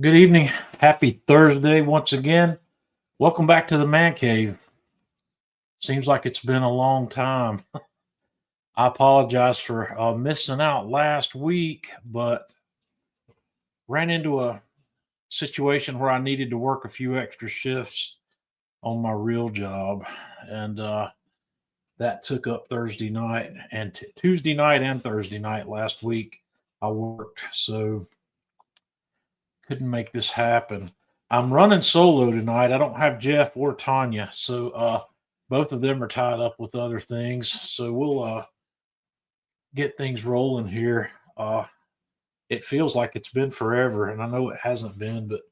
Good evening. Happy Thursday once again. Welcome back to the man cave. Seems like it's been a long time. I apologize for missing out last week, but ran into a situation where I needed to work a few extra shifts on my real job. And that took up Thursday night and Tuesday night and Thursday night last week. I worked. So couldn't make this happen. I'm running solo tonight. I don't have Jeff or Tanya, so both of them are tied up with other things. So we'll get things rolling here. It feels like it's been forever, and I know it hasn't been, but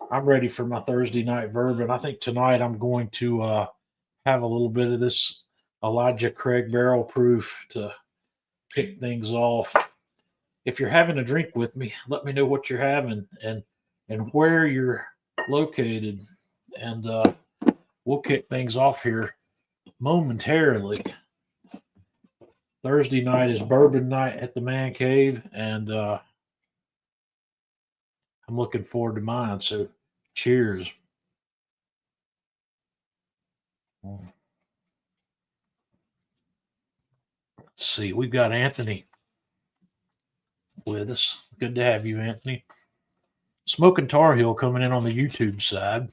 I'm ready for my Thursday night bourbon. I think tonight I'm going to have a little bit of this Elijah Craig barrel proof to kick things off. If you're having a drink with me, let me know what you're having and where you're located, and we'll kick things off here momentarily. Thursday night is bourbon night at the man cave, and I'm looking forward to mine. So, cheers. Let's see, we've got Anthony with us. Good to have you, Anthony. Smoking Tar Heel coming in on the YouTube side.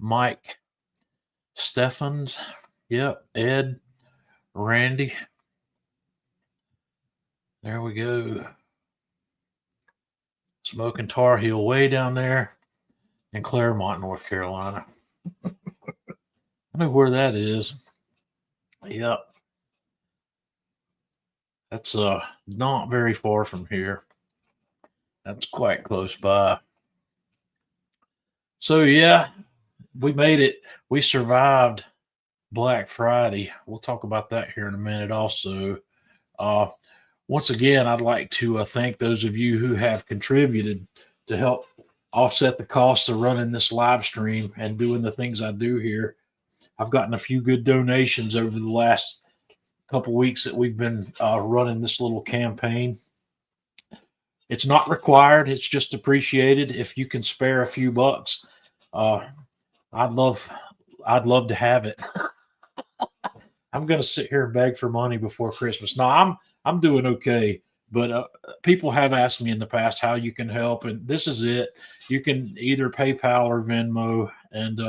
Mike Steffens. Yep. Ed. Randy. There we go. Smoking Tar Heel way down there in Claremont, North Carolina. I know where that is. Yep. That's not very far from here. That's quite close by. So yeah, we made it. We survived Black Friday. We'll talk about that here in a minute also. Once again, I'd like to thank those of you who have contributed to help offset the costs of running this live stream and doing the things I do here. I've gotten a few good donations over the last couple weeks that we've been running this little campaign. It's not required; it's just appreciated. If you can spare a few bucks, I'd love to have it. I'm going to sit here and beg for money before Christmas. No, I'm doing okay, but people have asked me in the past how you can help, and this is it. You can either PayPal or Venmo, and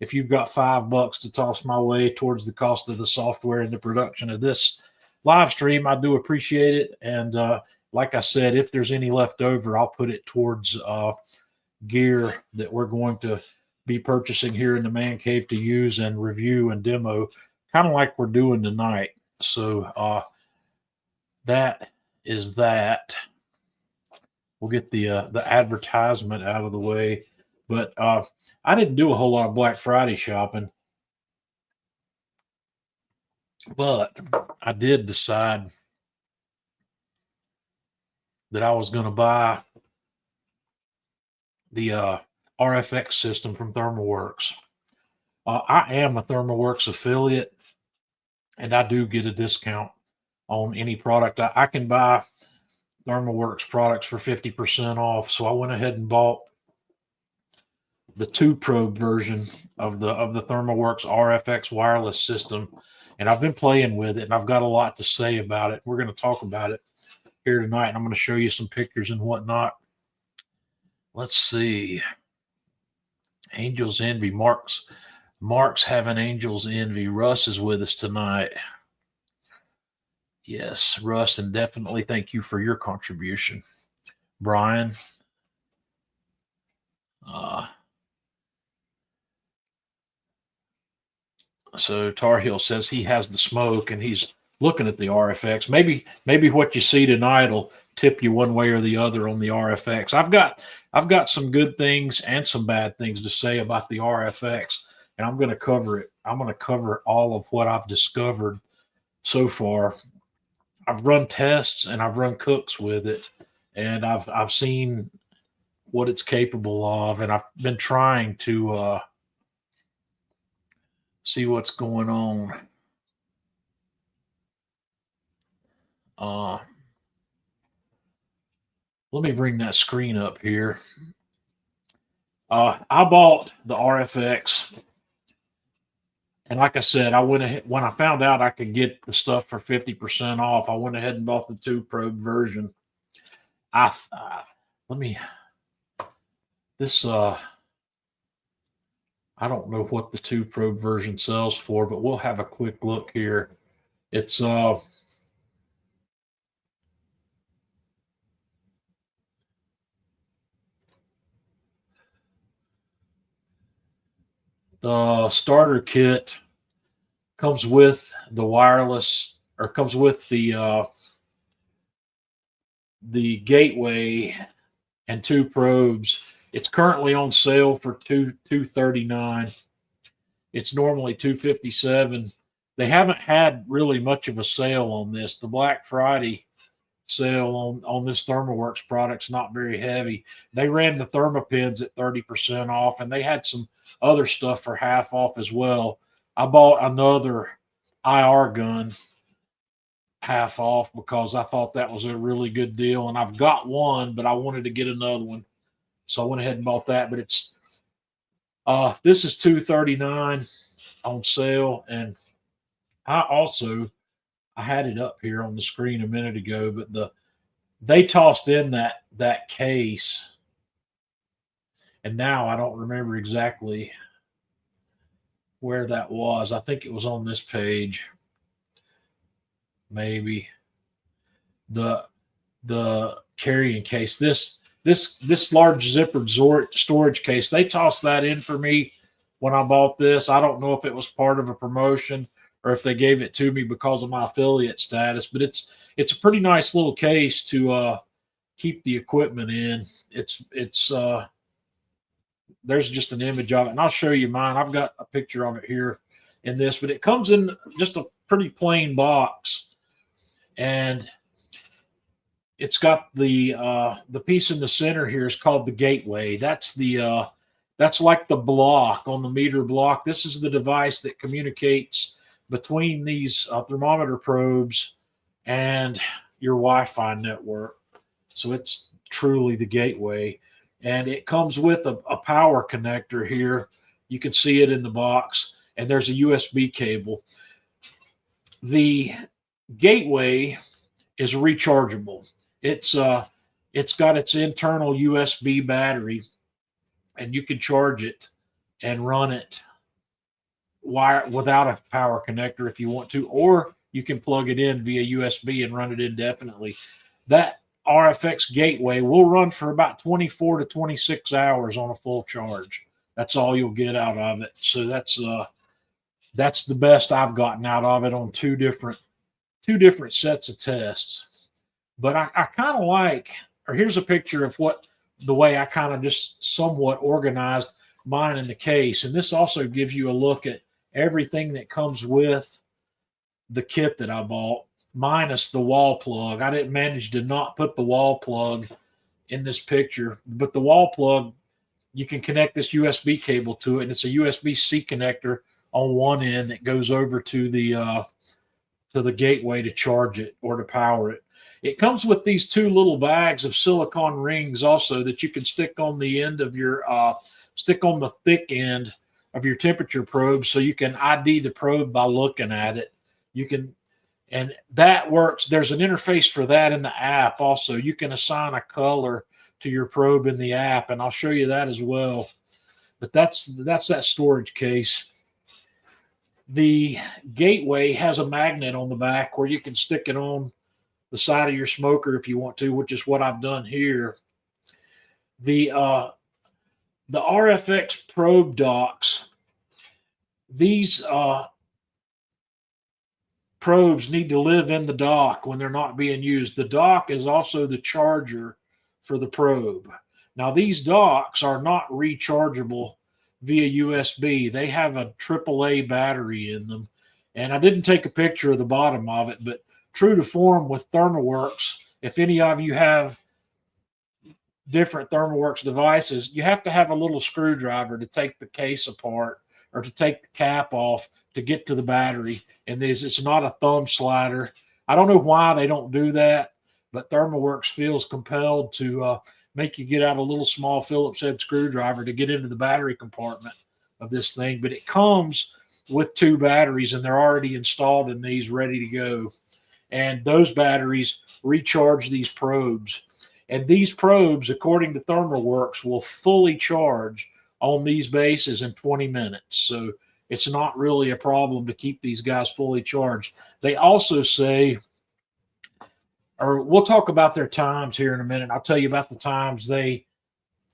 if you've got $5 to toss my way towards the cost of the software and the production of this live stream, I do appreciate it. And like I said, if there's any left over, I'll put it towards gear that we're going to be purchasing here in the man cave to use and review and demo, kind of like we're doing tonight. So that is that. We'll get the advertisement out of the way. But I didn't do a whole lot of Black Friday shopping, but I did decide that I was going to buy the RFX system from Thermoworks. I am a Thermoworks affiliate, and I do get a discount on any product. I can buy Thermoworks products for 50% off. So I went ahead and bought the 2-probe version of the Thermoworks RFX wireless system, and I've been playing with it, and I've got a lot to say about it. We're going to talk about it here tonight, and I'm going to show you some pictures and whatnot. Let's see. Angels Envy. Mark's having Angels Envy. Russ is with us tonight. Yes, Russ, and definitely thank you for your contribution. Brian. So Tar Heel says he has the smoke and he's looking at the RFX. Maybe what you see tonight will tip you one way or the other on the RFX. I've got some good things and some bad things to say about the RFX, and I'm going to cover it. I'm going to cover all of what I've discovered so far. I've run tests and I've run cooks with it, and I've seen what it's capable of, and I've been trying to see what's going on. let me bring that screen up here. I bought the RFX, and like I said, I went ahead when I found out I could get the stuff for 50% off. I went ahead and bought the 2-probe version. Let me this I don't know what the 2-probe version sells for, but we'll have a quick look here. It's the starter kit comes with the wireless, or comes with the gateway and 2 probes. It's currently on sale for $239. It's normally $257. They haven't had really much of a sale on this. The Black Friday sale on this Thermoworks product's not very heavy. They ran the Thermopins at 30% off, and they had some other stuff for half off as well. I bought another IR gun half off because I thought that was a really good deal, and I've got one, but I wanted to get another one, so I went ahead and bought that. But it's this is $239 on sale, and I had it up here on the screen a minute ago, but they tossed in that case, and now I don't remember exactly where that was. I think it was on this page, maybe the carrying case. This large zippered storage case. They tossed that in for me when I bought this. I don't know if it was part of a promotion or if they gave it to me because of my affiliate status, but it's a pretty nice little case to keep the equipment in. It's there's just an image of it, and I'll show you mine. I've got a picture of it here in this, but it comes in just a pretty plain box, and it's got the piece in the center here is called the gateway. That's like the block on the meter block. This is the device that communicates between these thermometer probes and your Wi-Fi network. So it's truly the gateway. And it comes with a power connector here. You can see it in the box. And there's a USB cable. The gateway is rechargeable. It's got its internal USB battery, and you can charge it and run it without a power connector if you want to, or you can plug it in via USB and run it indefinitely. That RFX gateway will run for about 24 to 26 hours on a full charge. That's all you'll get out of it. So that's the best I've gotten out of it on two different sets of tests. But I kind of like, or here's a picture of the way I kind of just somewhat organized mine in the case. And this also gives you a look at everything that comes with the kit that I bought, minus the wall plug. I didn't manage to not put the wall plug in this picture, but the wall plug, you can connect this USB cable to it, and it's a USB-C connector on one end that goes over to the gateway to charge it or to power it. It comes with these 2 little bags of silicone rings also that you can stick on the end of your stick on the thick end of your temperature probe, so you can ID the probe by looking at it. You can, and that works. There's an interface for that in the app also. You can assign a color to your probe in the app, and I'll show you that as well. But that's that storage case. The gateway has a magnet on the back where you can stick it on the side of your smoker if you want to, which is what I've done here. The RFX probe docks, these probes need to live in the dock when they're not being used. The dock is also the charger for the probe. Now, these docks are not rechargeable via USB. They have a AAA battery in them. And I didn't take a picture of the bottom of it, but true to form with Thermoworks, if any of you have different Thermoworks devices, you have to have a little screwdriver to take the case apart or to take the cap off to get to the battery. And it's not a thumb slider. I don't know why they don't do that, but Thermoworks feels compelled to make you get out a little small Phillips head screwdriver to get into the battery compartment of this thing. But it comes with 2 batteries, and they're already installed in these, ready to go. And those batteries recharge these probes. And these probes, according to Thermoworks, will fully charge on these bases in 20 minutes. So it's not really a problem to keep these guys fully charged. They also say, or we'll talk about their times here in a minute. I'll tell you about the times they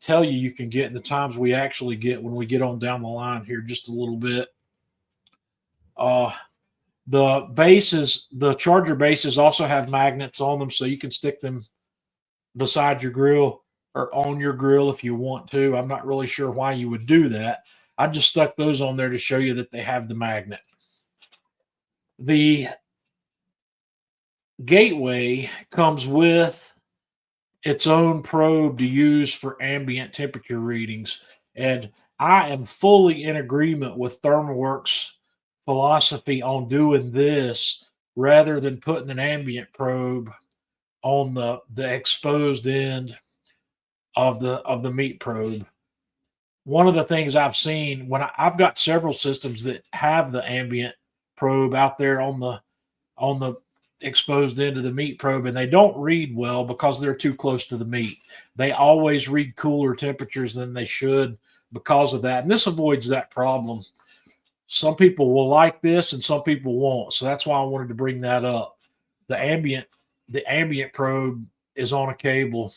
tell you can get and the times we actually get when we get on down the line here just a little bit. The bases, the charger bases also have magnets on them, so you can stick them beside your grill or on your grill if you want to. I'm not really sure why you would do that. I just stuck those on there to show you that they have the magnet. The gateway comes with its own probe to use for ambient temperature readings. And I am fully in agreement with Thermoworks' philosophy on doing this rather than putting an ambient probe on the exposed end of the meat probe. One of the things I've seen when I've got several systems that have the ambient probe out there on the exposed end of the meat probe, and they don't read well because they're too close to the meat. They always read cooler temperatures than they should because of that. And this avoids that problem. Some people will like this and some people won't. So that's why I wanted to bring that up. The ambient probe is on a cable.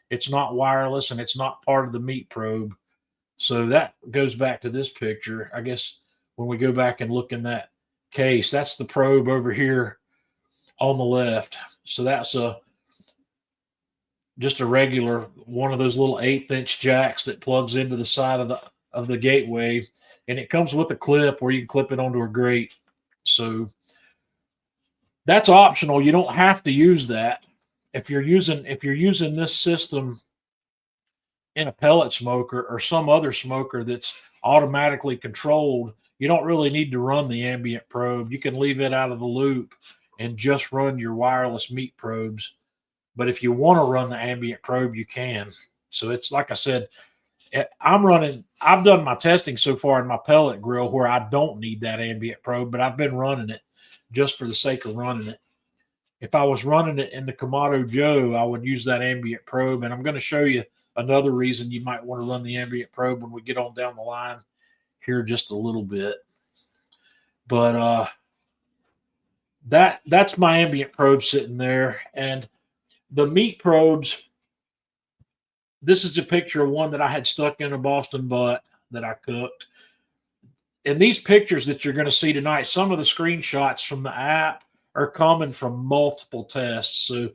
It's not wireless and it's not part of the meat probe. So that goes back to this picture. I guess when we go back and look in that case, that's the probe over here on the left. So that's just a regular one of those little 1/8-inch jacks that plugs into the side of the gateway, and it comes with a clip where you can clip it onto a grate. So that's optional. You don't have to use that. If you're using this system in a pellet smoker or some other smoker that's automatically controlled, you don't really need to run the ambient probe. You can leave it out of the loop and just run your wireless meat probes. But if you want to run the ambient probe, you can. So it's like I said, I've done my testing so far in my pellet grill where I don't need that ambient probe, but I've been running it just for the sake of running it. If I was running it in the Kamado Joe, I would use that ambient probe. And I'm going to show you another reason you might want to run the ambient probe when we get on down the line here just a little bit. But that's my ambient probe sitting there. And the meat probes, this is a picture of one that I had stuck in a Boston butt that I cooked. And these pictures that you're going to see tonight, some of the screenshots from the app are coming from multiple tests. So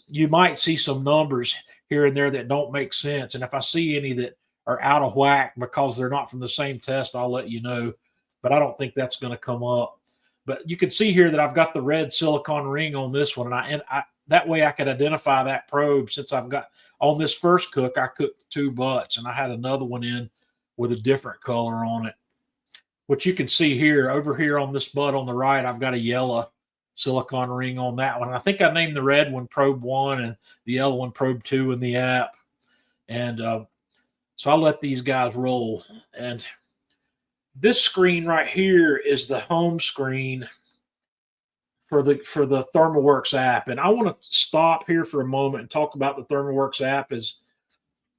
you might see some numbers here and there that don't make sense. And if I see any that are out of whack because they're not from the same test, I'll let you know. But I don't think that's going to come up. But you can see here that I've got the red silicone ring on this one. And I that way I could identify that probe since I've got on this first cook, I cooked 2 butts and I had another one in with a different color on it. What you can see here, over here on this butt on the right, I've got a yellow silicone ring on that one. I think I named the red one probe 1 and the yellow one probe 2 in the app. And so I'll let these guys roll. And this screen right here is the home screen for the Thermoworks app. And I want to stop here for a moment and talk about the Thermoworks app is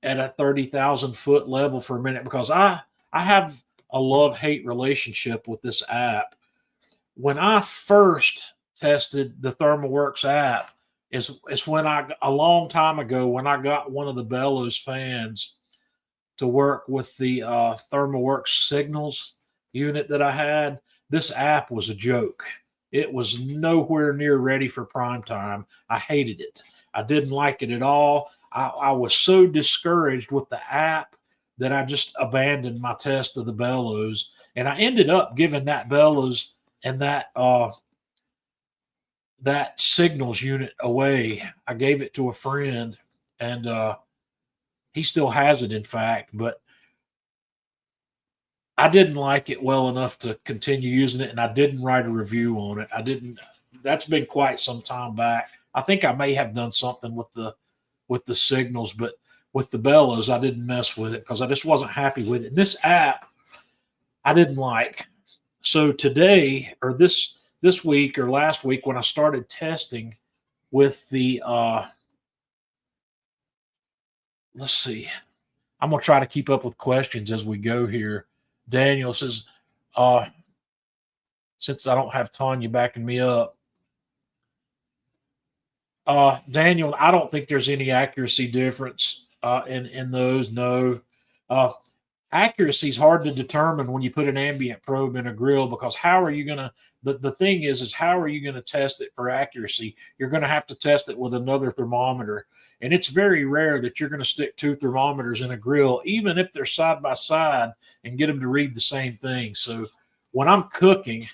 at a 30,000 foot level for a minute, because I have a love-hate relationship with this app. When I first tested the Thermoworks app is when a long time ago, when I got one of the bellows fans to work with the Thermoworks signals unit that I had. This app was a joke. It was nowhere near ready for prime time. I hated it. I didn't like it at all. I was so discouraged with the app that I just abandoned my test of the bellows. And I ended up giving that bellows and that signals unit away. I gave it to a friend, and he still has it, in fact, but I didn't like it well enough to continue using it, and I didn't write a review on it. That's been quite some time back. I think I may have done something with the signals, but with the bellows, I didn't mess with it because I just wasn't happy with it. And this app, I didn't like. So today, or this week or last week, when I started testing with the let's see, I'm gonna try to keep up with questions as we go here. Daniel says, uh, since I don't have Tanya backing me up, Daniel, I don't think there's any accuracy difference in those. No, uh, accuracy is hard to determine when you put an ambient probe in a grill because how are you going to the thing is how are you going to test it for accuracy? You're going to have to test it with another thermometer, and it's very rare that you're going to stick two thermometers in a grill even if they're side by side and get them to read the same thing. So when I'm cooking,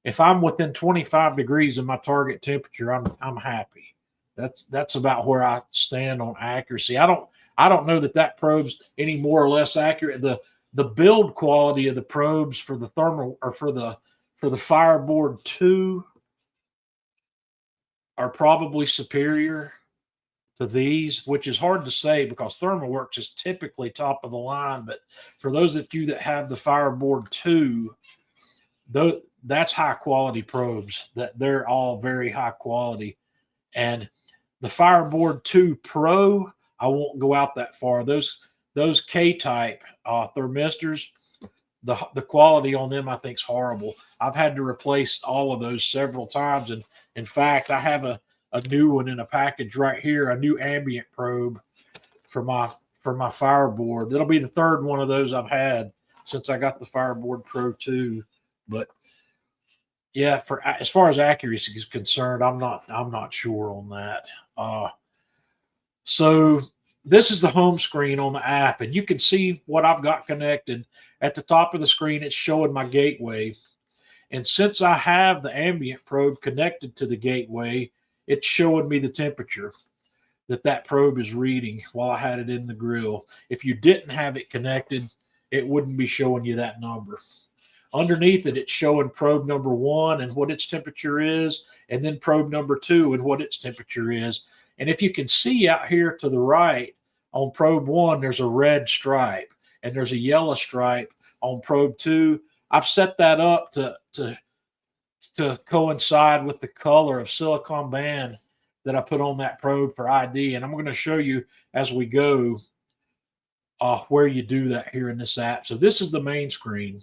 if I'm within 25 degrees of my target temperature, I'm happy. That's about where I stand on accuracy. I don't know that probe's any more or less accurate. The build quality of the probes for the thermal or for the Fireboard 2 are probably superior to these, which is hard to say because Thermoworks is typically top of the line. But for those of you that have the Fireboard 2, that's high quality probes. That they're all very high quality. And the Fireboard 2 Pro, I won't go out that far. Those K-type thermistors, the quality on them I think is horrible. I've had to replace all of those several times, and in fact, I have a new one in a package right here, a new ambient probe for my Fireboard. That'll be the third one of those I've had since I got the Fireboard Pro 2. But yeah, for as far as accuracy is concerned, I'm not sure on that. So this is the home screen on the app, and you can see what I've got connected. At the top of the screen, it's showing my gateway. And since I have the ambient probe connected to the gateway, it's showing me the temperature that probe is reading while I had it in the grill. If you didn't have it connected, it wouldn't be showing you that number. Underneath it, it's showing probe number 1 and what its temperature is, and then probe number 2 and what its temperature is. And if you can see out here to the right on probe 1, there's a red stripe and there's a yellow stripe on probe 2. I've set that up to coincide with the color of silicone band that I put on that probe for ID. And I'm going to show you as we go where you do that here in this app. So this is the main screen.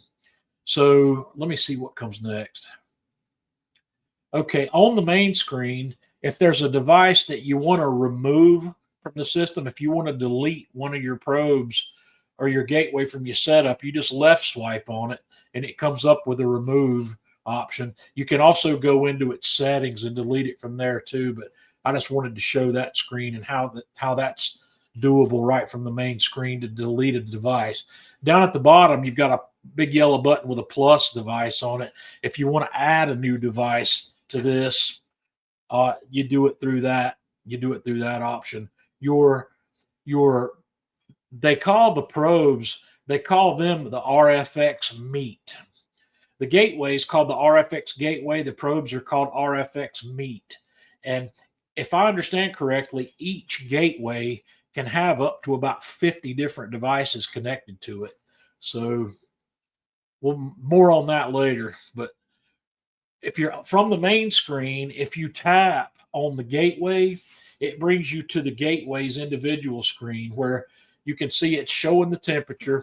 So let me see what comes next. Okay, on the main screen, if there's a device that you want to remove from the system, if you want to delete one of your probes or your gateway from your setup, you just left swipe on it and it comes up with a remove option. You can also go into its settings and delete it from there too, but I just wanted to show that screen and how that's doable right from the main screen to delete a device. Down at the bottom, you've got a big yellow button with a plus device on it. If you want to add a new device to this, you do it through that. You do it through that option. They call the probes, they call them the RFX meat. The gateway is called the RFX gateway. The probes are called RFX meat. And if I understand correctly, each gateway can have up to about 50 different devices connected to it. So well, more on that later. But if you're from the main screen, if you tap on the gateway, it brings you to the gateway's individual screen where you can see it's showing the temperature.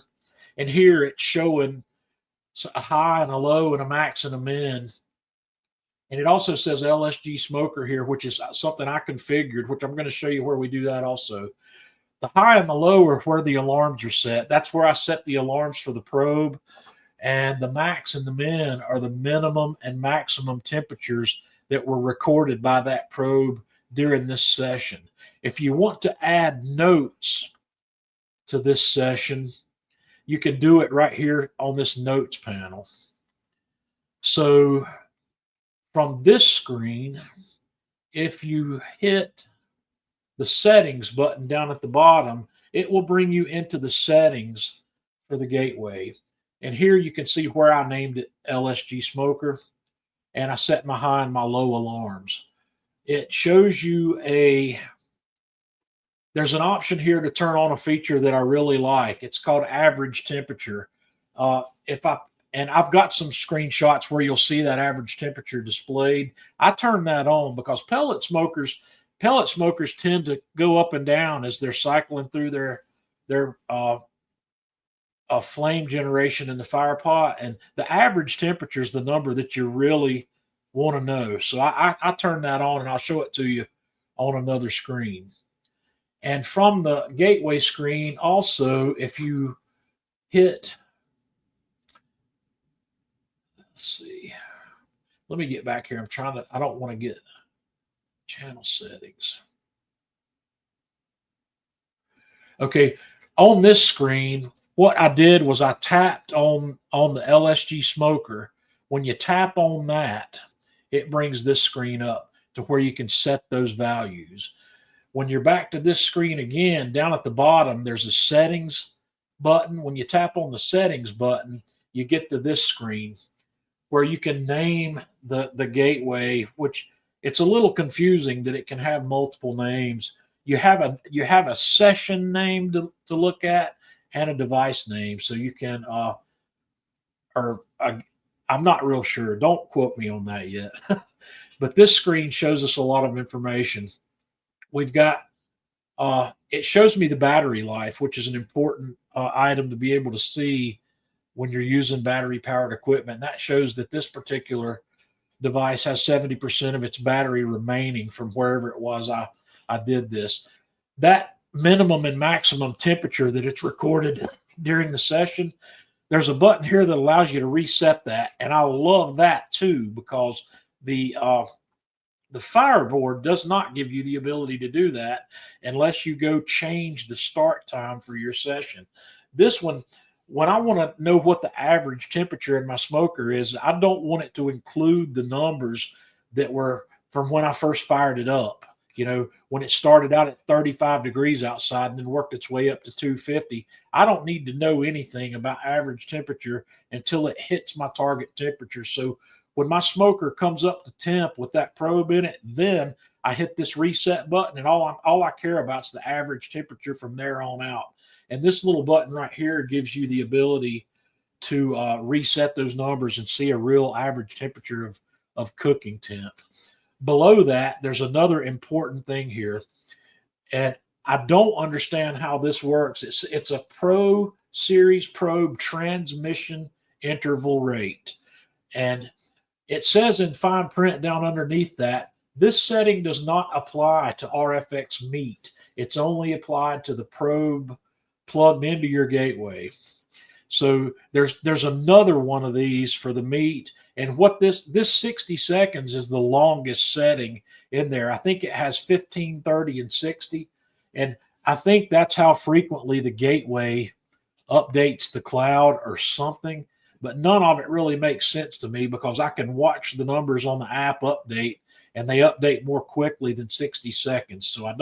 And here it's showing a high and a low and a max and a min. And it also says LSG smoker here, which is something I configured, which I'm going to show you where we do that also. The high and the low are where the alarms are set. That's where I set the alarms for the probe. And the max and the min are the minimum and maximum temperatures that were recorded by that probe during this session. If you want to add notes to this session, you can do it right here on this notes panel. So from this screen, if you hit the settings button down at the bottom, it will bring you into the settings for the gateway. And here you can see where I named it LSG smoker, and I set my high and my low alarms. it shows you there's an option here to turn on a feature that I really like. It's called average temperature. And I've got some screenshots where you'll see that average temperature displayed. I turn that on because pellet smokers tend to go up and down as they're cycling through their flame generation in the fire pot, and the average temperature is the number that you really want to know. So I turn that on, and I'll show it to you on another screen. And from the gateway screen, also, if you hit, let's see, let me get back here. I don't want to get channel settings. Okay, on this screen, what I did was I tapped on the LSG smoker. When you tap on that, it brings this screen up to where you can set those values. When you're back to this screen again, down at the bottom, there's a settings button. When you tap on the settings button, you get to this screen where you can name the gateway, which it's a little confusing that it can have multiple names. You have a session name to look at and a device name. So you can, I'm not real sure. Don't quote me on that yet. But this screen shows us a lot of information. We've got, it shows me the battery life, which is an important item to be able to see when you're using battery powered equipment. That shows that this particular device has 70% of its battery remaining from wherever it was I did this. That minimum and maximum temperature that it's recorded during the session, there's a button here that allows you to reset that. And I love that too, because the Fireboard does not give you the ability to do that unless you go change the start time for your session. This one, when I want to know what the average temperature in my smoker is, I don't want it to include the numbers that were from when I first fired it up. You know, when it started out at 35 degrees outside and then worked its way up to 250, I don't need to know anything about average temperature until it hits my target temperature. So when my smoker comes up to temp with that probe in it, then I hit this reset button, and all I care about is the average temperature from there on out. And this little button right here gives you the ability to reset those numbers and see a real average temperature of cooking temp. Below that, there's another important thing here, and I don't understand how this works. It's a Pro Series probe transmission interval rate, and it says in fine print down underneath that this setting does not apply to RFX meat. It's only applied to the probe plugged into your gateway. So there's another one of these for the meat. And what this 60 seconds is the longest setting in there. I think it has 15, 30, and 60. And I think that's how frequently the gateway updates the cloud or something. But none of it really makes sense to me because I can watch the numbers on the app update, and they update more quickly than 60 seconds. So I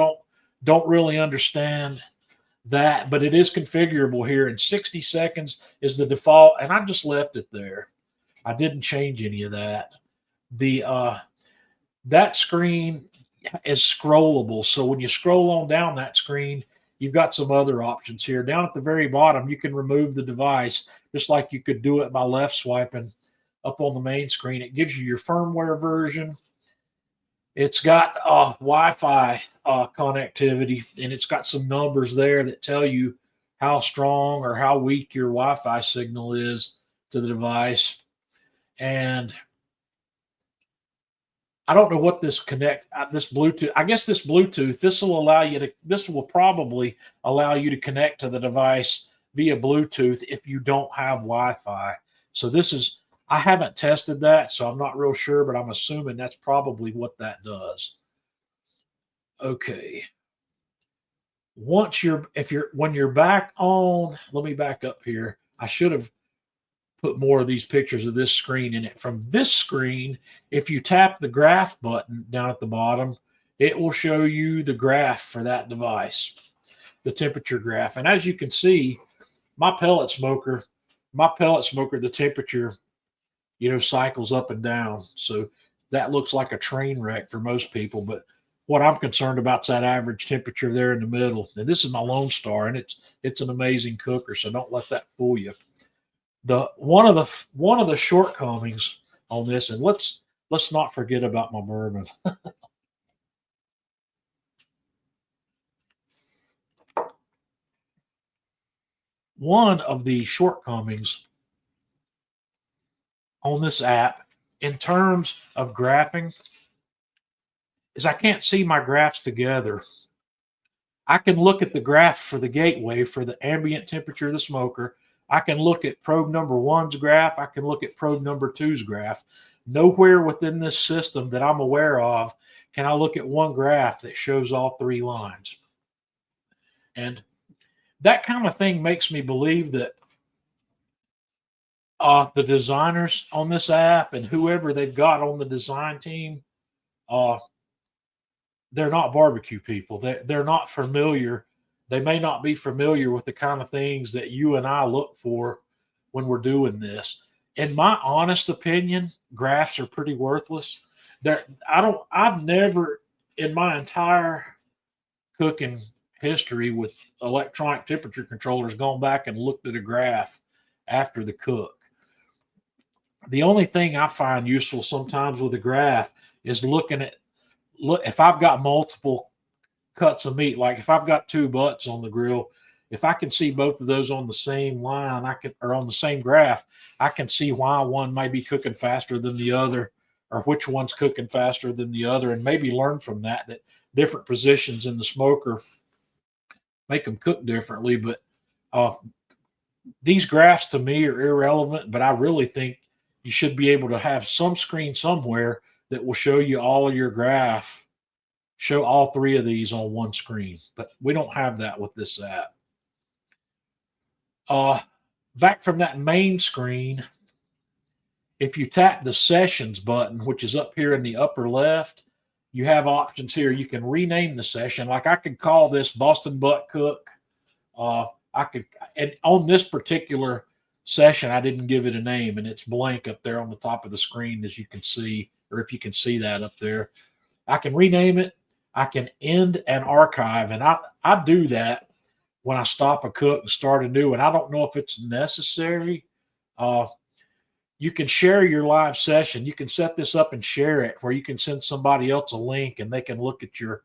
don't really understand that, but it is configurable here, and 60 seconds is the default, and I just left it there. I didn't change any of that. That screen is scrollable, so when you scroll on down that screen, you've got some other options here. Down at the very bottom, you can remove the device, just like you could do it by left swiping up on the main screen. It gives you your firmware version. It's got Wi-Fi connectivity, and it's got some numbers there that tell you how strong or how weak your Wi-Fi signal is to the device. And I don't know what this Bluetooth, I guess this Bluetooth, this will probably allow you to connect to the device via Bluetooth if you don't have Wi-Fi. So I haven't tested that, so I'm not real sure, but I'm assuming that's probably what that does. Okay. When you're back on, let me back up here. I should have put more of these pictures of this screen in it. From this screen, if you tap the graph button down at the bottom, it will show you the graph for that device, the temperature graph. And as you can see, my pellet smoker, the temperature, cycles up and down. So that looks like a train wreck for most people. But what I'm concerned about is that average temperature there in the middle. And this is my Lone Star, and it's an amazing cooker. So don't let that fool you. One of the shortcomings on this, and let's not forget about my bourbon. One of the shortcomings on this app in terms of graphing is I can't see my graphs together. I can look at the graph for the gateway for the ambient temperature of the smoker. I can look at probe number one's graph. I can look at probe number two's graph. Nowhere within this system that I'm aware of can I look at one graph that shows all three lines. And that kind of thing makes me believe that the designers on this app and whoever they've got on the design team, they're not barbecue people. They're not familiar. They may not be familiar with the kind of things that you and I look for when we're doing this. In my honest opinion, graphs are pretty worthless. I've never in my entire cooking history with electronic temperature controllers gone back and looked at a graph after the cook. The only thing I find useful sometimes with a graph is looking at if I've got multiple cuts of meat, like if I've got two butts on the grill, if I can see both of those on the same line, or on the same graph, I can see why one might be cooking faster than the other, or which one's cooking faster than the other, and maybe learn from that different positions in the smoker make them cook differently. But these graphs to me are irrelevant, but I really think you should be able to have some screen somewhere that will show you all of your graph, show all three of these on one screen. But we don't have that with this app. Back from that main screen, if you tap the sessions button, which is up here in the upper left, you have options here. You can rename the session. Like I could call this Boston Butt Cook. And on this particular session, I didn't give it a name, and it's blank up there on the top of the screen, as you can see, or if you can see that up there. I can rename it. I can end and archive, and I do that when I stop a cook and start a new one. I don't know if it's necessary. You can share your live session. You can set this up and share it where you can send somebody else a link and they can look at your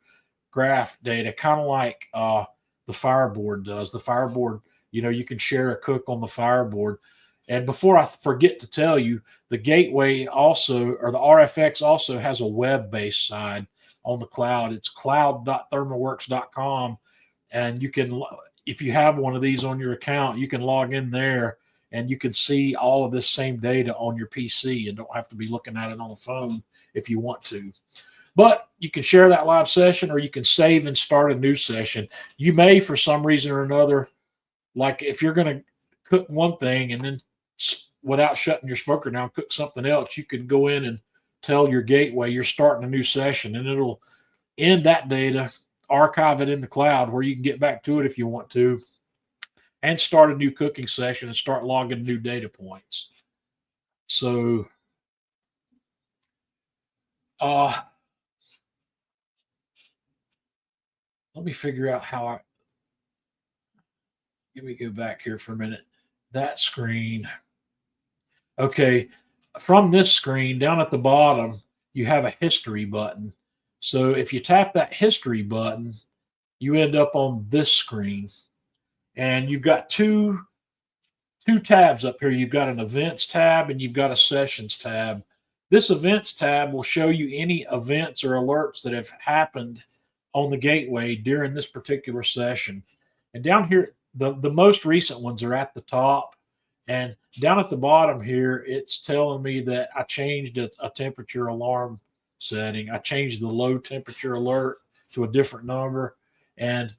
graph data, kind of like the Fireboard does. The Fireboard, you can share a cook on the Fireboard. And before I forget to tell you, the Gateway also, or the RFX also has a web-based side on the cloud. It's cloud.thermoworks.com. And you can, if you have one of these on your account, you can log in there and you can see all of this same data on your PC and don't have to be looking at it on the phone if you want to. But you can share that live session, or you can save and start a new session. You may, for some reason or another, like if you're going to cook one thing and then without shutting your smoker down, cook something else, you can go in and tell your Gateway you're starting a new session, and it'll end that data, archive it in the cloud where you can get back to it if you want to, and start a new cooking session and start logging new data points. So let me figure out how let me go back here for a minute. That screen. Okay, from this screen down at the bottom, you have a history button. So if you tap that history button, you end up on this screen. And you've got two tabs up here. You've got an events tab and you've got a sessions tab. This events tab will show you any events or alerts that have happened on the Gateway during this particular session. And down here, the most recent ones are at the top. And down at the bottom here, it's telling me that I changed a temperature alarm setting. I changed the low temperature alert to a different number. And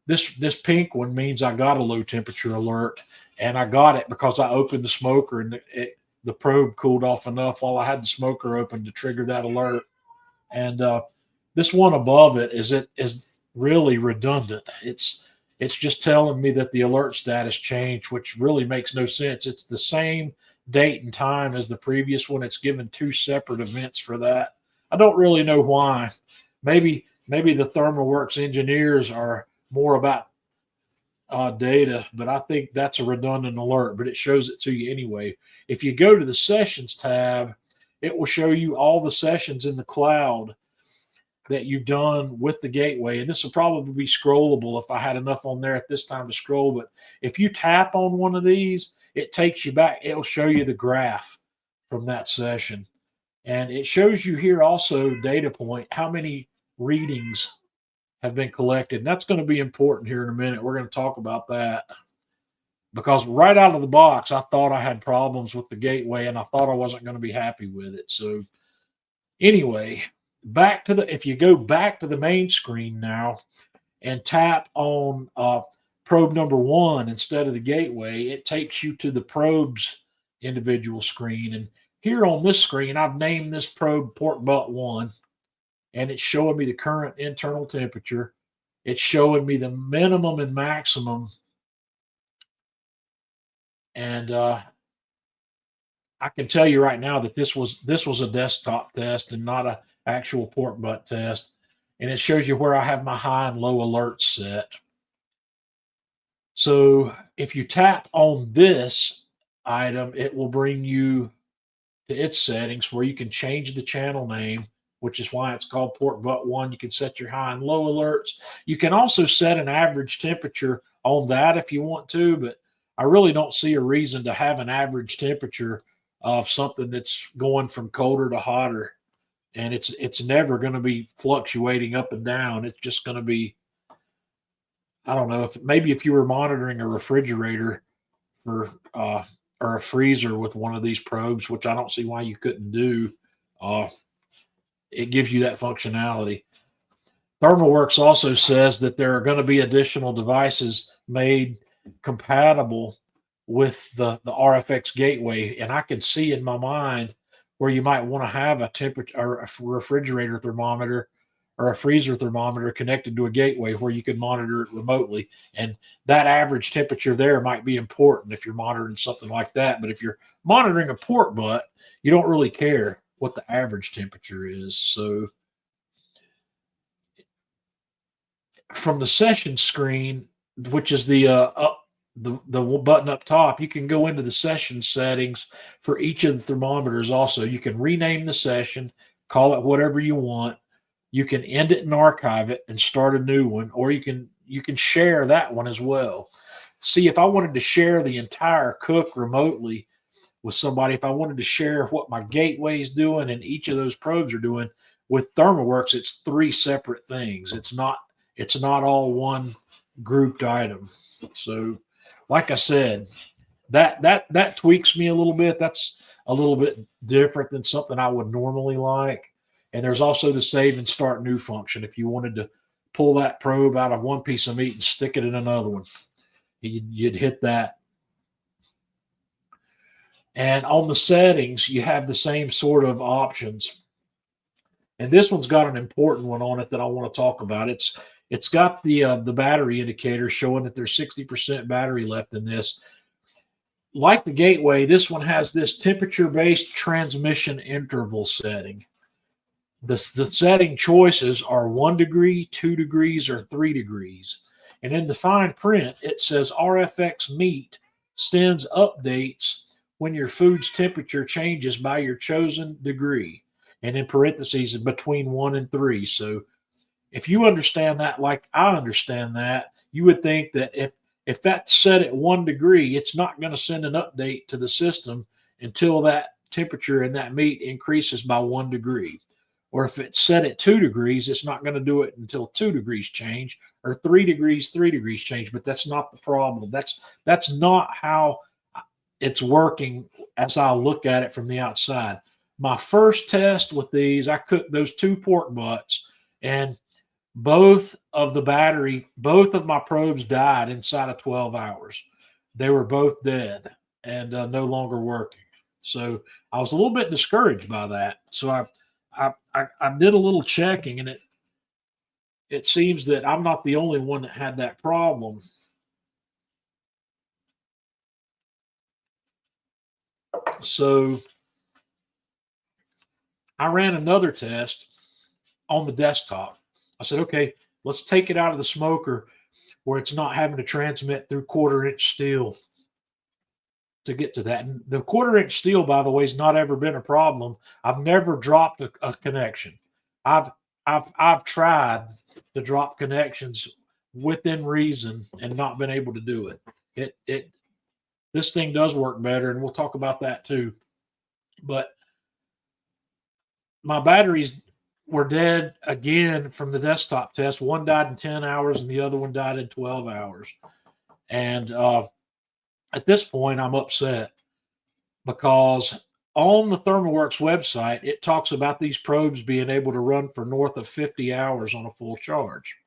this pink one means I got a low temperature alert, and I got it because I opened the smoker and the probe cooled off enough while I had the smoker open to trigger that alert. And this one above it is really redundant. It's just telling me that the alert status changed, which really makes no sense. It's the same date and time as the previous one. It's given 2 separate events for that. I don't really know why. Maybe the Thermoworks engineers are more about data, but I think that's a redundant alert, but it shows it to you anyway. If you go to the sessions tab, it will show you all the sessions in the cloud that you've done with the gateway. And this will probably be scrollable if I had enough on there at this time to scroll. But if you tap on one of these, it takes you back. It'll show you the graph from that session. And it shows you here also data point, how many readings have been collected. And that's going to be important here in a minute. We're going to talk about that. Because right out of the box, I thought I had problems with the gateway and I thought I wasn't going to be happy with it. So anyway, if you go back to the main screen now and tap on probe number 1 instead of the gateway, it takes you to the probes individual screen. And here on this screen, I've named this probe port butt 1, and it's showing me the current internal temperature. It's showing me the minimum and maximum. And I can tell you right now that this was a desktop test and not an actual port butt test. And it shows you where I have my high and low alerts set. So if you tap on this item, it will bring you to its settings where you can change the channel name, which is why it's called port butt 1. You can set your high and low alerts. You can also set an average temperature on that if you want to, but I really don't see a reason to have an average temperature of something that's going from colder to hotter. And it's never going to be fluctuating up and down. It's just going to be, I don't know, if you were monitoring a refrigerator for or a freezer with one of these probes, which I don't see why you couldn't do, it gives you that functionality. Thermoworks also says that there are going to be additional devices made compatible with the RFX gateway, and I can see in my mind where you might want to have a temperature or a refrigerator thermometer or a freezer thermometer connected to a gateway where you could monitor it remotely. And that average temperature there might be important if you're monitoring something like that. But if you're monitoring a port butt, you don't really care what the average temperature is. So from the session screen, which is the button up top, you can go into the session settings for each of the thermometers. Also, you can rename the session, call it whatever you want. You can end it and archive it and start a new one, or you can share that one as well. See, if I wanted to share the entire cook remotely with somebody, if I wanted to share what my gateway is doing and each of those probes are doing, with Thermoworks, it's 3 separate things. It's not all one grouped item. So, like I said, that tweaks me a little bit. That's a little bit different than something I would normally like. And there's also the save and start new function. If you wanted to pull that probe out of one piece of meat and stick it in another one, you'd hit that. And on the settings, you have the same sort of options. And this one's got an important one on it that I want to talk about. It's got the battery indicator showing that there's 60% battery left in this. Like the gateway, this one has this temperature-based transmission interval setting. The setting choices are 1 degree, 2 degrees, or 3 degrees. And in the fine print, it says RFX Meat sends updates when your food's temperature changes by your chosen degree. And in parentheses, between 1 and 3. So if you understand that like I understand that, you would think that if that's set at 1 degree, it's not going to send an update to the system until that temperature in that meat increases by 1 degree. Or if it's set at 2 degrees, it's not going to do it until 2 degrees change, or 3 degrees change. But that's not the problem. That's not how it's working as I look at it from the outside. My first test with these, I cooked those 2 pork butts, and both of my probes died inside of 12 hours. They were both dead and no longer working. So I was a little bit discouraged by that. So I did a little checking, and it seems that I'm not the only one that had that problem. So I ran another test on the desktop. I said, okay, let's take it out of the smoker where it's not having to transmit through 1/4 inch steel to get to that. And the 1/4 inch steel, by the way, has not ever been a problem. I've never dropped a connection. I've I've tried to drop connections within reason and not been able to do it. It this thing does work better, and we'll talk about that too. But my batteries were dead again from the desktop test. One died in 10 hours and the other one died in 12 hours. And at this point, I'm upset because on the Thermoworks website, it talks about these probes being able to run for north of 50 hours on a full charge.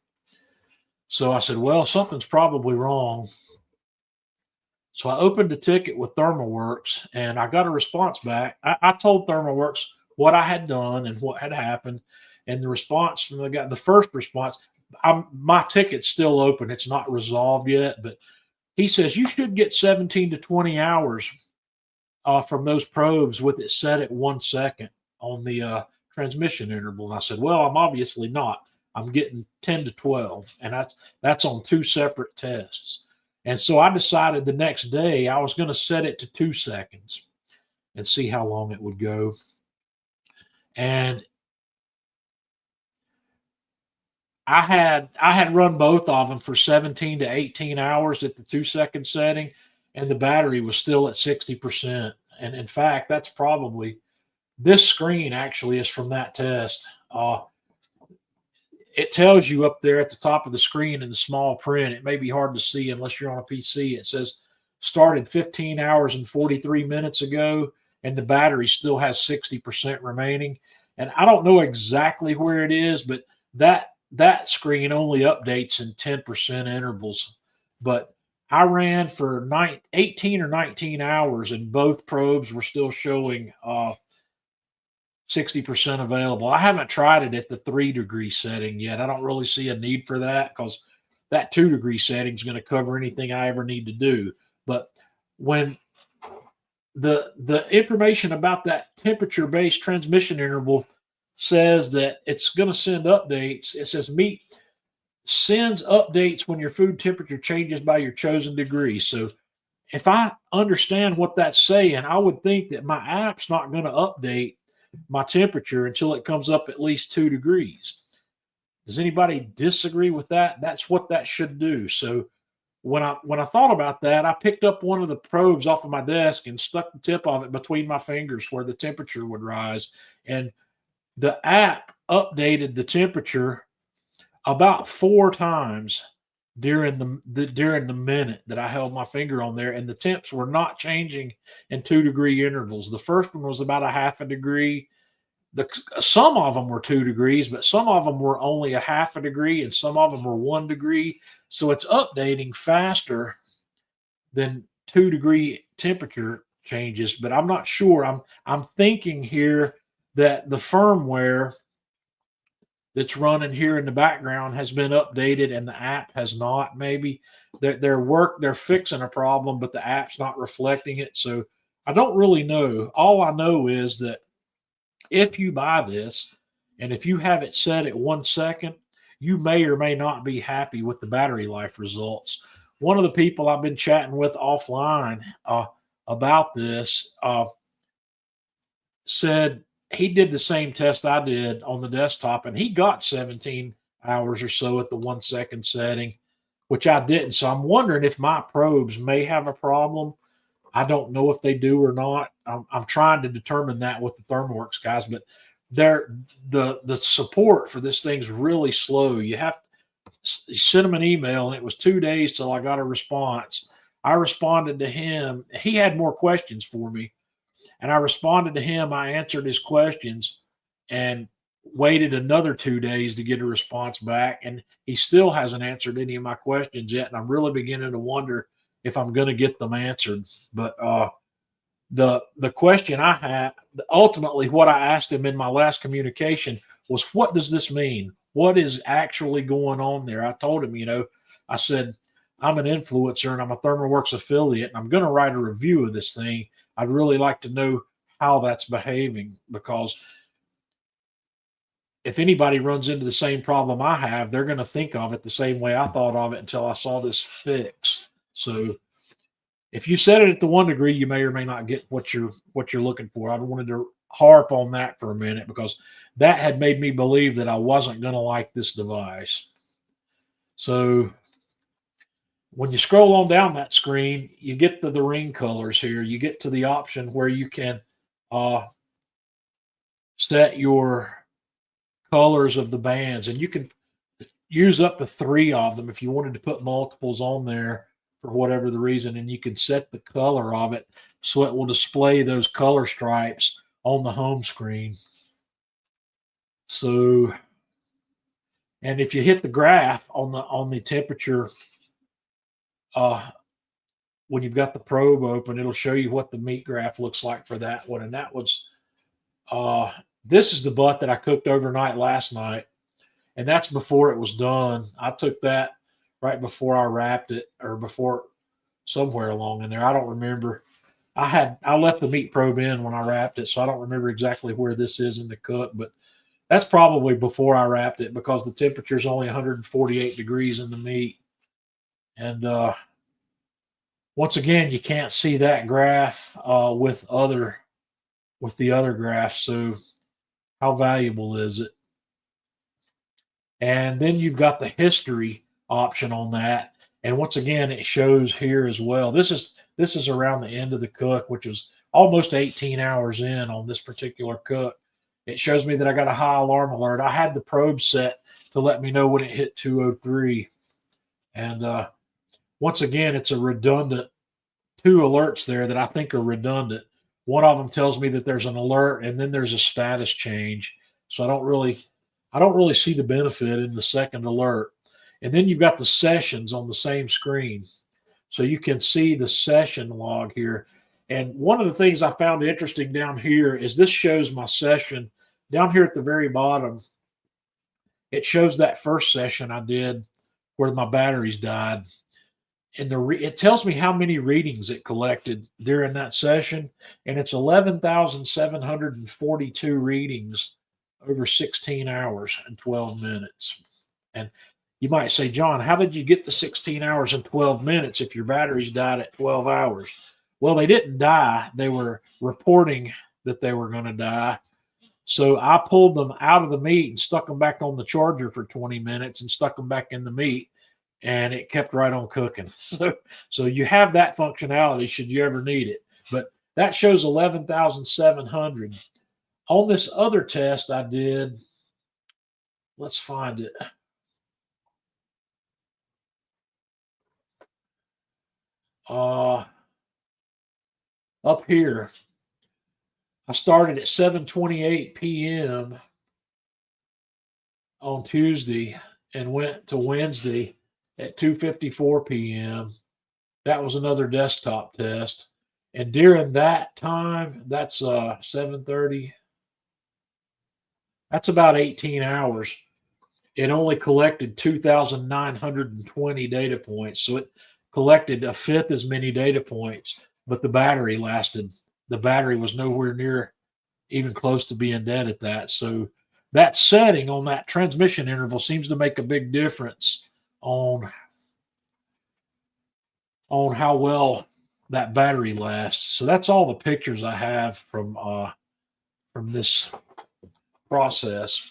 So I said, well, something's probably wrong. So I opened a ticket with Thermoworks and I got a response back. I told Thermoworks what I had done and what had happened. And the response from the guy, the first response, my ticket's still open. It's not resolved yet, but he says you should get 17 to 20 hours from those probes with it set at 1 second on the transmission interval. And I said, well, I'm obviously not. I'm getting 10 to 12, and that's on 2 separate tests. And so I decided the next day I was going to set it to 2 seconds and see how long it would go. And I had run both of them for 17 to 18 hours at the 2 second setting, and the battery was still at 60%. And in fact, that's probably this screen actually is from that test. It tells you up there at the top of the screen in the small print. It may be hard to see unless you're on a PC. It says started 15 hours and 43 minutes ago, and the battery still has 60% remaining. And I don't know exactly where it is, but that screen only updates in 10% intervals. But I ran for 18 or 19 hours, and both probes were still showing 60% available. I haven't tried it at the 3-degree setting yet. I don't really see a need for that because that 2-degree setting is going to cover anything I ever need to do. But when the information about that temperature-based transmission interval says that it's going to send updates, it says sends updates when your food temperature changes by your chosen degree. So if I understand what that's saying, I would think that my app's not going to update my temperature until it comes up at least 2 degrees. Does anybody disagree with that? That's what that should do. So when I thought about that, I picked up one of the probes off of my desk and stuck the tip of it between my fingers where the temperature would rise. And the app updated the temperature about 4 times during the minute that I held my finger on there, and the temps were not changing in 2-degree intervals. The first one was about a half a degree. Some of them were 2 degrees, but some of them were only a half a degree, and some of them were 1 degree. So it's updating faster than 2-degree temperature changes. But I'm not sure. I'm thinking here that the firmware that's running here in the background has been updated and the app has not. Maybe they're fixing a problem, but the app's not reflecting it. So I don't really know. All I know is that if you buy this and if you have it set at 1 second, you may or may not be happy with the battery life results. One of the people I've been chatting with offline about this said he did the same test I did on the desktop, and he got 17 hours or so at the 1 second setting, which I didn't. So I'm wondering if my probes may have a problem. I don't know if they do or not. I'm trying to determine that with the Thermoworks guys, but the support for this thing's really slow. You have to send him an email, and it was 2 days till I got a response. I responded to him. He had more questions for me, and I responded to him. I answered his questions and waited another 2 days to get a response back. And he still hasn't answered any of my questions yet. And I'm really beginning to wonder if I'm going to get them answered. But the question I had, ultimately what I asked him in my last communication was, what does this mean? What is actually going on there? I told him, I said, I'm an influencer and I'm a Thermoworks affiliate, and I'm going to write a review of this thing. I'd really like to know how that's behaving, because if anybody runs into the same problem I have, they're going to think of it the same way I thought of it until I saw this fix. So if you set it at the 1 degree, you may or may not get what you're looking for. I wanted to harp on that for a minute, because that had made me believe that I wasn't going to like this device. So when you scroll on down that screen, you get to the ring colors here. You get to the option where you can set your colors of the bands, and you can use up to 3 of them if you wanted to put multiples on there for whatever the reason, and you can set the color of it so it will display those color stripes on the home screen. So, and if you hit the graph on the temperature, when you've got the probe open, it'll show you what the meat graph looks like for that one. And that was this is the butt that I cooked overnight last night, and that's before it was done. I took that right before I wrapped it, or before, somewhere along in there. I don't remember. I left the meat probe in when I wrapped it, so I don't remember exactly where this is in the cook, but that's probably before I wrapped it, because the temperature is only 148 degrees in the meat. And once again, you can't see that graph with the other graphs. So how valuable is it? And then you've got the history option on that. And once again, it shows here as well. This is around the end of the cook, which is almost 18 hours in on this particular cook. It shows me that I got a high alarm alert. I had the probe set to let me know when it hit 203. And once again, it's a redundant 2 alerts there that I think are redundant. One of them tells me that there's an alert, and then there's a status change. So I don't really see the benefit in the second alert. And then you've got the sessions on the same screen. So you can see the session log here. And one of the things I found interesting down here is this shows my session down here at the very bottom. It shows that first session I did where my batteries died. And it tells me how many readings it collected during that session. And it's 11,742 readings over 16 hours and 12 minutes. And you might say, John, how did you get to 16 hours and 12 minutes if your batteries died at 12 hours? Well, they didn't die. They were reporting that they were going to die. So I pulled them out of the meat and stuck them back on the charger for 20 minutes and stuck them back in the meat, and it kept right on cooking. So you have that functionality should you ever need it. But that shows 11,700. On this other test I did, let's find it. Up here, I started at 7:28 p.m. on Tuesday and went to Wednesday at 2:54 p.m. That was another desktop test. And during that time, that's 7:30. That's about 18 hours. It only collected 2,920 data points. So it collected a fifth as many data points, but the battery was nowhere near even close to being dead at that. So that setting on that transmission interval seems to make a big difference on how well that battery lasts. So that's all the pictures I have from this process.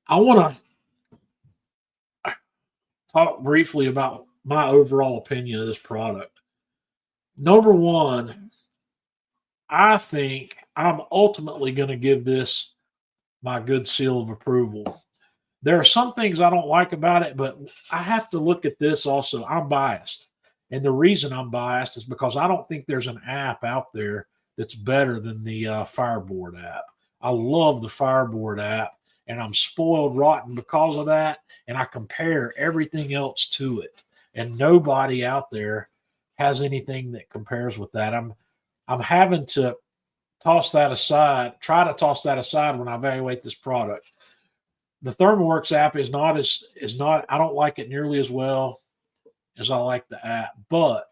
I want to talk briefly about my overall opinion of this product. Number one, I think I'm ultimately going to give this my good seal of approval. There are some things I don't like about it, but I have to look at this also. I'm biased. And the reason I'm biased is because I don't think there's an app out there that's better than the Fireboard app. I love the Fireboard app, and I'm spoiled rotten because of that. And I compare everything else to it. And nobody out there has anything that compares with that. I'm having to try to toss that aside when I evaluate this product. The Thermoworks app is not, I don't like it nearly as well as I like the app, but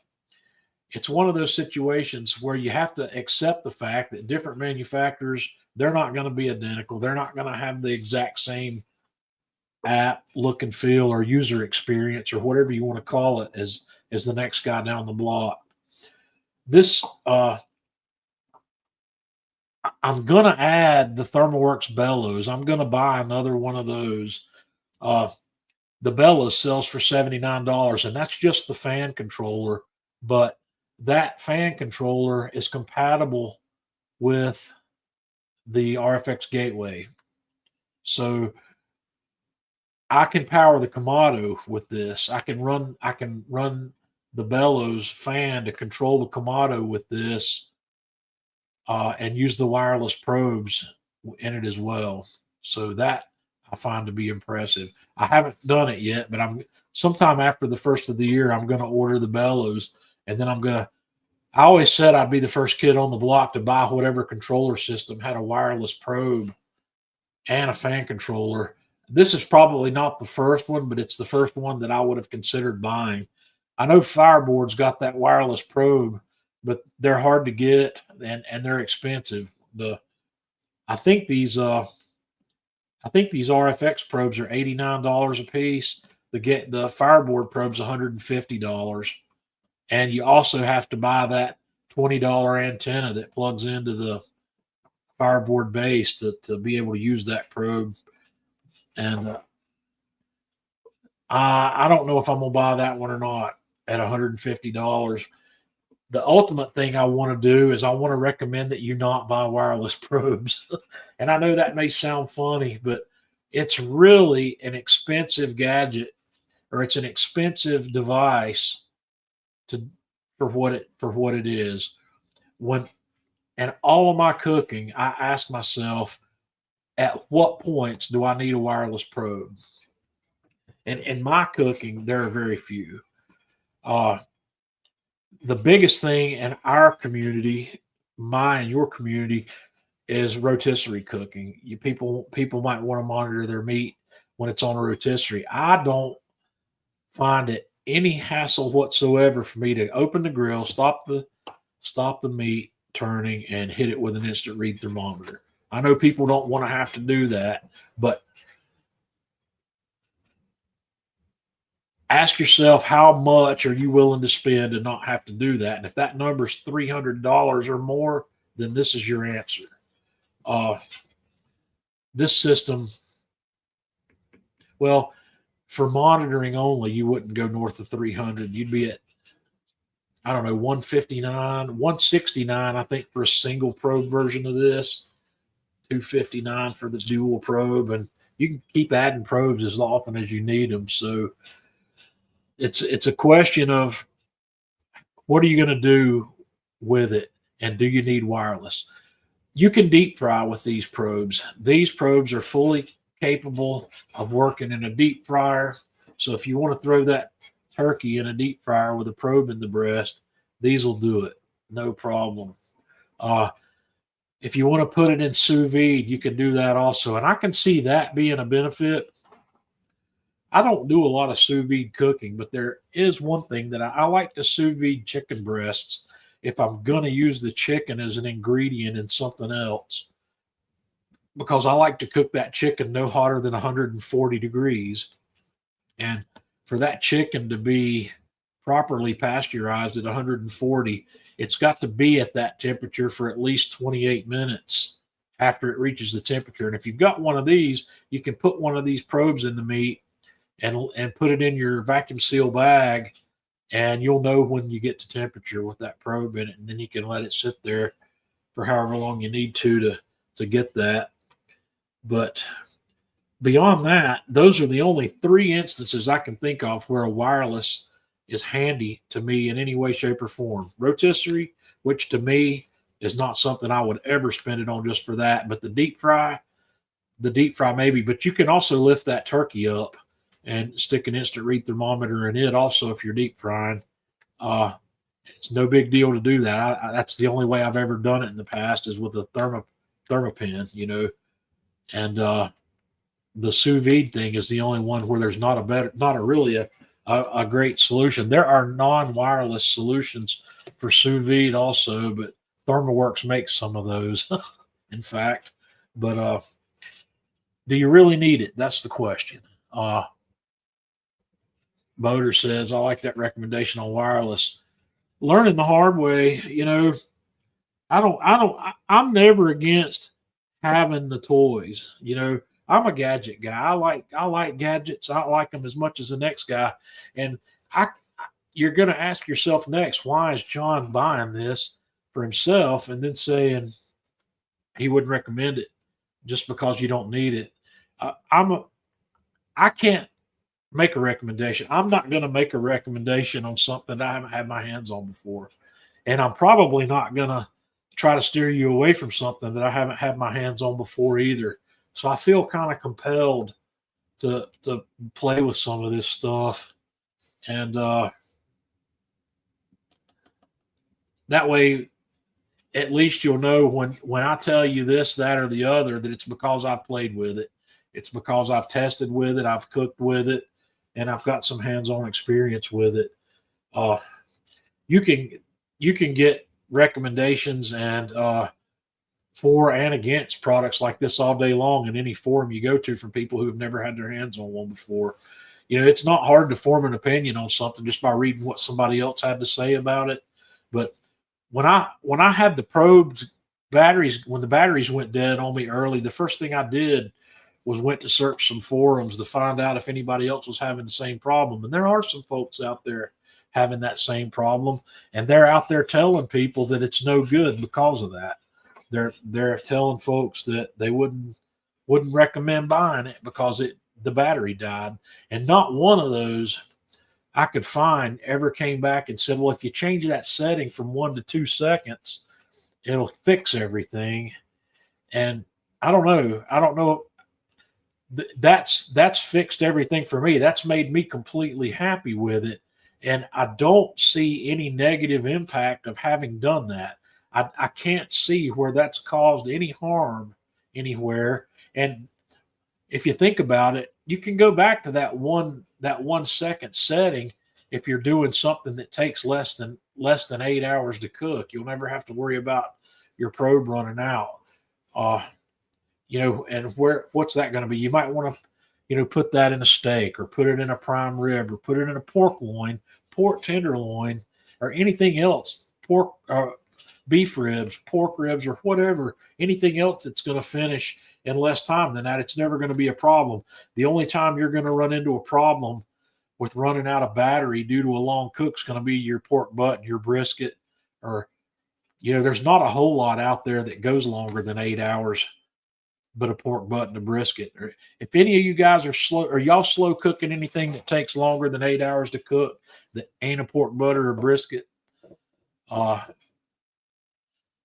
it's one of those situations where you have to accept the fact that different manufacturers, they're not going to be identical. They're not going to have the exact same app look and feel or user experience or whatever you want to call it as the next guy down the block. This I'm gonna add the Thermoworks bellows. I'm gonna buy another one of those. Uh, the bellows sells for $79, and that's just the fan controller. But that fan controller is compatible with the RFX gateway, so I can power the Kamado with this. I can run the bellows fan to control the Kamado with this, and use the wireless probes in it as well. So that I find to be impressive. I haven't done it yet, but I'm sometime after the first of the year, I'm going to order the bellows, and then I always said I'd be the first kid on the block to buy whatever controller system had a wireless probe and a fan controller. This is probably not the first one, but it's the first one that I would have considered buying. I know Fireboard's got that wireless probe, but they're hard to get and they're expensive. I think these RFX probes are $89 a piece. The Fireboard probe's $150, and you also have to buy that $20 antenna that plugs into the Fireboard base to be able to use that probe. And I don't know if I'm gonna buy that one or not at $150. The ultimate thing I want to do is I want to recommend that you not buy wireless probes. And I know that may sound funny, but it's really an expensive gadget, or it's an expensive device to for what it is. When and all of my cooking, I ask myself, at what points do I need a wireless probe? And in my cooking, there are very few. Uh, the biggest thing in our community, my and your community, is rotisserie cooking. People might want to monitor their meat when it's on a rotisserie. I don't find it any hassle whatsoever for me to open the grill, stop the meat turning, and hit it with an instant read thermometer. I know people don't want to have to do that, but ask yourself, how much are you willing to spend and not have to do that? And if that number is $300 or more, then this is your answer. This system, well, for monitoring only, you wouldn't go north of 300. You'd be at, I don't know, 159, 169, I think, for a single probe version of this, 259 for the dual probe, and you can keep adding probes as often as you need them. So it's a question of, what are you going to do with it, and do you need wireless? You can deep fry with these probes. These probes are fully capable of working in a deep fryer. So if you want to throw that turkey in a deep fryer with a probe in the breast, these will do it, no problem. If you want to put it in sous vide, you can do that also, and I can see that being a benefit. I don't do a lot of sous vide cooking, but there is one thing that I like to sous vide chicken breasts if I'm going to use the chicken as an ingredient in something else, because I like to cook that chicken no hotter than 140 degrees. And for that chicken to be properly pasteurized at 140, it's got to be at that temperature for at least 28 minutes after it reaches the temperature. And if you've got one of these, you can put one of these probes in the meat and put it in your vacuum seal bag, and you'll know when you get to temperature with that probe in it, and then you can let it sit there for however long you need to get that. But beyond that, those are the only three instances I can think of where a wireless is handy to me in any way, shape, or form. Rotisserie, which to me is not something I would ever spend it on just for that, but the deep fry maybe. But you can also lift that turkey up and stick an instant read thermometer in it also if you're deep frying. It's no big deal to do that. That's the only way I've ever done it in the past, is with a thermopin, and the sous vide thing is the only one where there's not a really great solution. There are non-wireless solutions for sous vide also, but Thermoworks makes some of those, in fact. But do you really need it? That's the question. Boater says, I like that recommendation on wireless. Learning the hard way, I'm never against having the toys. I'm a gadget guy. I like gadgets. I like them as much as the next guy. And I you're going to ask yourself next, why is John buying this for himself and then saying he wouldn't recommend it just because you don't need it? I can't make a recommendation. I'm not going to make a recommendation on something that I haven't had my hands on before. And I'm probably not going to try to steer you away from something that I haven't had my hands on before either. So I feel kind of compelled to play with some of this stuff. And that way, at least you'll know when I tell you this, that, or the other, that it's because I've played with it. It's because I've tested with it, I've cooked with it, and I've got some hands-on experience with it. You can get recommendations and for and against products like this all day long in any forum you go to from people who have never had their hands on one before. It's not hard to form an opinion on something just by reading what somebody else had to say about it. But when I had the probed batteries, when the batteries went dead on me early, the first thing I did was went to search some forums to find out if anybody else was having the same problem. And there are some folks out there having that same problem, and they're out there telling people that it's no good because of that. They're telling folks that they wouldn't recommend buying it because the battery died. And not one of those I could find ever came back and said, well, if you change that setting from 1 to 2 seconds, it'll fix everything. And I don't know. That's fixed everything for me. That's made me completely happy with it. And I don't see any negative impact of having done that. I can't see where that's caused any harm anywhere. And if you think about it, you can go back to that 1 second setting if you're doing something that takes less than 8 hours to cook. You'll never have to worry about your probe running out. And what's that going to be? You might want to, put that in a steak or put it in a prime rib or put it in a pork loin, pork tenderloin, or anything else, beef ribs, pork ribs, or whatever, anything else that's going to finish in less time than that. It's never going to be a problem. The only time you're going to run into a problem with running out of battery due to a long cook is going to be your pork butt and your brisket, or, there's not a whole lot out there that goes longer than 8 hours, but a pork butt and a brisket. Or if any of you guys are slow, are y'all slow cooking anything that takes longer than 8 hours to cook that ain't a pork butt or a brisket?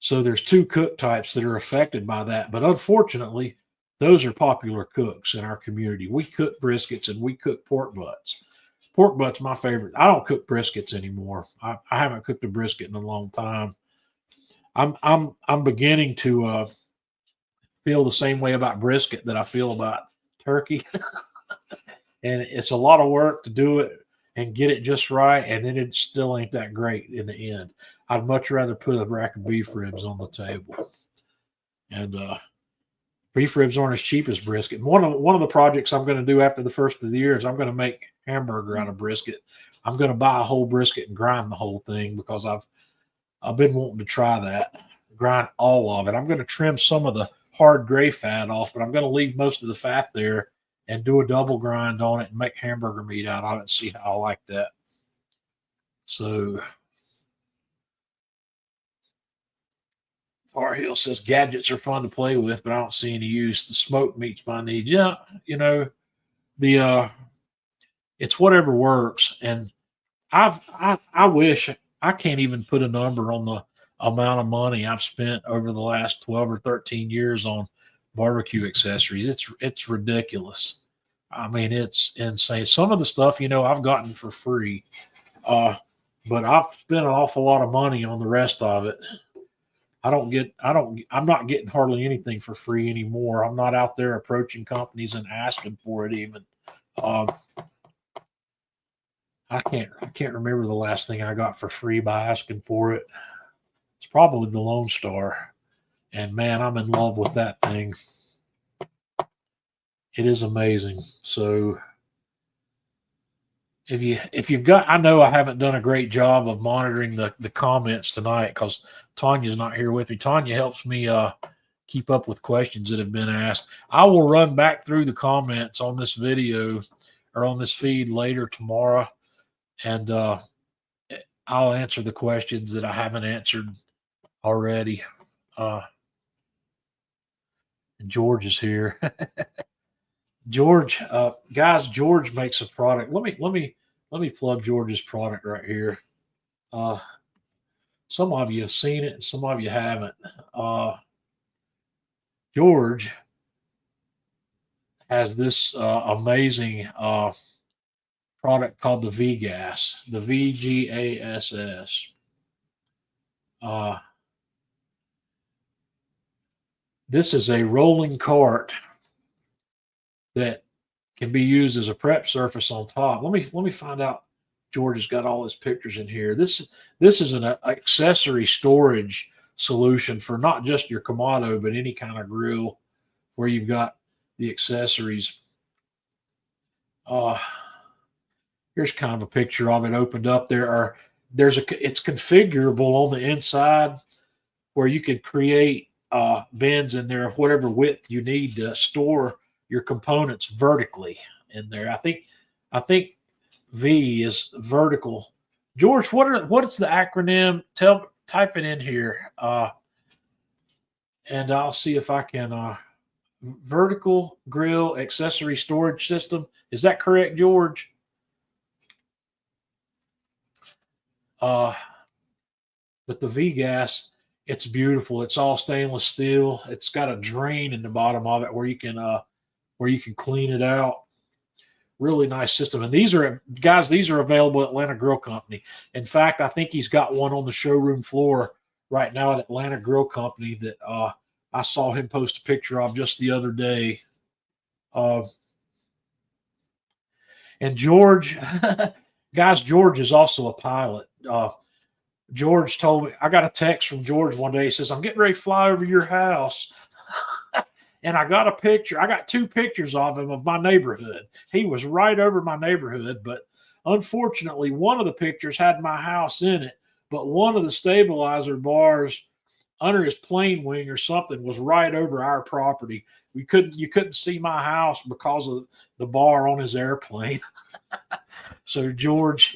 So there's 2 cook types that are affected by that. But unfortunately, those are popular cooks in our community. We cook briskets and we cook pork butts. Pork butt's my favorite. I don't cook briskets anymore. I haven't cooked a brisket in a long time. I'm beginning to feel the same way about brisket that I feel about turkey. And it's a lot of work to do it and get it just right, and then it still ain't that great in the end. I'd much rather put a rack of beef ribs on the table. And beef ribs aren't as cheap as brisket. One of the projects I'm going to do after the first of the year is I'm going to make hamburger out of brisket. I'm going to buy a whole brisket and grind the whole thing because I've been wanting to try that. Grind all of it. I'm going to trim some of the hard gray fat off, but I'm going to leave most of the fat there and do a double grind on it and make hamburger meat out of it and see how I like that. So Tar Heel says gadgets are fun to play with, but I don't see any use. The smoke meets my needs. Yeah, the it's whatever works. And I wish I can't even put a number on the amount of money I've spent over the last 12 or 13 years on barbecue accessories. It's ridiculous. I mean, it's insane. Some of the stuff, I've gotten for free, but I've spent an awful lot of money on the rest of it. I'm not getting hardly anything for free anymore. I'm not out there approaching companies and asking for it even. I can't remember the last thing I got for free by asking for it. It's probably the Lone Star. And man, I'm in love with that thing. It is amazing. So if you've got, I know I haven't done a great job of monitoring the comments tonight because Tanya's not here with me. Tanya helps me keep up with questions that have been asked. I will run back through the comments on this video or on this feed later tomorrow, and I'll answer the questions that I haven't answered already. George is here. George, guys, George makes a product. Let me plug George's product right here. Some of you have seen it, and some of you haven't. George has this amazing product called the V-Gas, the VGASS. This is a rolling cart that can be used as a prep surface on top. Let me find out. George has got all his pictures in here. This is an accessory storage solution for not just your Kamado, but any kind of grill where you've got the accessories. Here's kind of a picture of it opened up. It's configurable on the inside where you can create bins in there of whatever width you need to store your components vertically in there. I think V is vertical. George, what is the acronym? Type it in here, and I'll see if I can. Vertical grill accessory storage system. Is that correct, George? But the V-Gas, it's beautiful. It's all stainless steel. It's got a drain in the bottom of it where you can clean it out. Really nice system. And these are available at Atlanta Grill Company. In fact, I think he's got one on the showroom floor right now at Atlanta Grill Company that I saw him post a picture of just the other day. And George, guys, George is also a pilot. George told me, I got a text from George one day. He says, I'm getting ready to fly over your house. And I got a picture. I got 2 pictures of him of my neighborhood. He was right over my neighborhood, but unfortunately, one of the pictures had my house in it, but one of the stabilizer bars under his plane wing or something was right over our property. You couldn't see my house because of the bar on his airplane. So George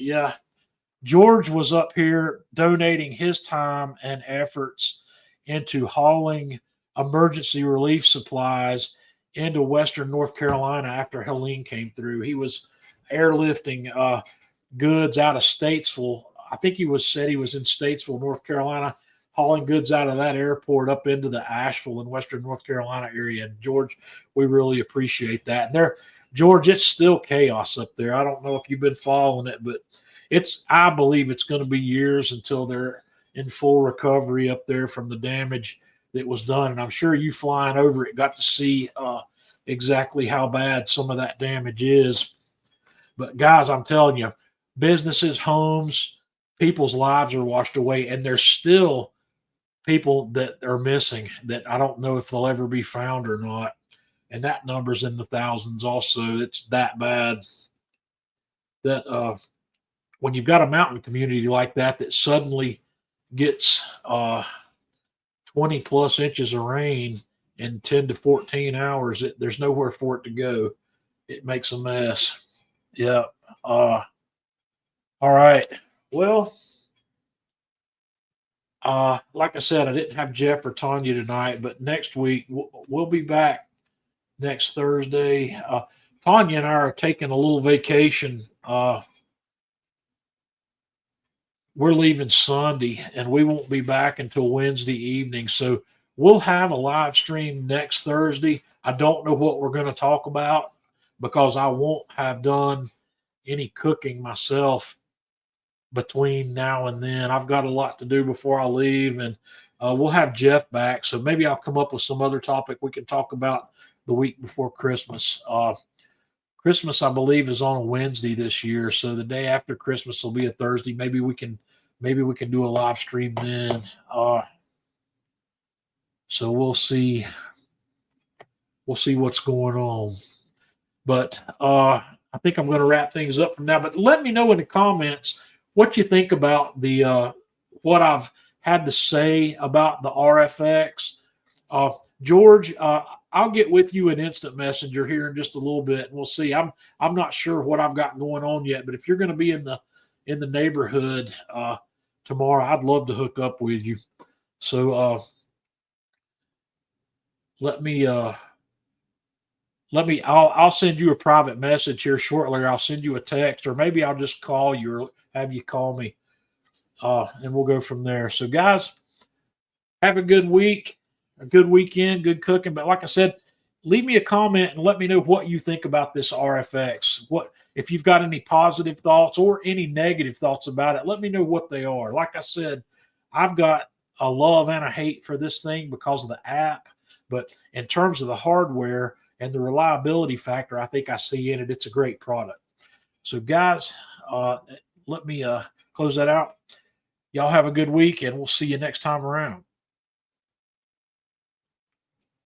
was up here donating his time and efforts into hauling emergency relief supplies into Western North Carolina after Helene came through. He was airlifting goods out of Statesville. I think he said he was in Statesville, North Carolina, hauling goods out of that airport up into the Asheville and Western North Carolina area. And George, we really appreciate that. And George, it's still chaos up there. I don't know if you've been following it, but I believe it's going to be years until they're in full recovery up there from the damage that was done. And I'm sure you flying over it got to see exactly how bad some of that damage is. But guys, I'm telling you, businesses, homes, people's lives are washed away, and there's still people that are missing that I don't know if they'll ever be found or not. And that number's in the thousands also. It's that bad that when you've got a mountain community like that suddenly gets 20 plus inches of rain in 10 to 14 hours, there's nowhere for it to go. It makes a mess. Yeah. All right. Well, like I said, I didn't have Jeff or Tanya tonight, but next week we'll be back next Thursday. Tanya and I are taking a little vacation. We're leaving Sunday, and we won't be back until Wednesday evening. So we'll have a live stream next Thursday. I don't know what we're going to talk about because I won't have done any cooking myself between now and then. I've got a lot to do before I leave, and we'll have Jeff back. So maybe I'll come up with some other topic we can talk about the week before Christmas. Christmas, I believe, is on a Wednesday this year, so the day after Christmas will be a Thursday. Maybe we can do a live stream then. So we'll see. We'll see what's going on. But I think I'm going to wrap things up from now. But let me know in the comments what you think about the what I've had to say about the RFX. George, I'll get with you in Instant Messenger here in just a little bit, and we'll see. I'm not sure what I've got going on yet, but if you're going to be in the neighborhood tomorrow, I'd love to hook up with you. So I'll send you a private message here shortly, or I'll send you a text, or maybe I'll just call you or have you call me, and we'll go from there. So guys, have a good week, a good weekend, good cooking. But like I said, leave me a comment and let me know what you think about this RFX. What if you've got any positive thoughts or any negative thoughts about it? Let me know what they are. Like I said, I've got a love and a hate for this thing because of the app, but in terms of the hardware and the reliability factor, I think I see in it, it's a great product. So guys, let me close that out. Y'all have a good week, and we'll see you next time around.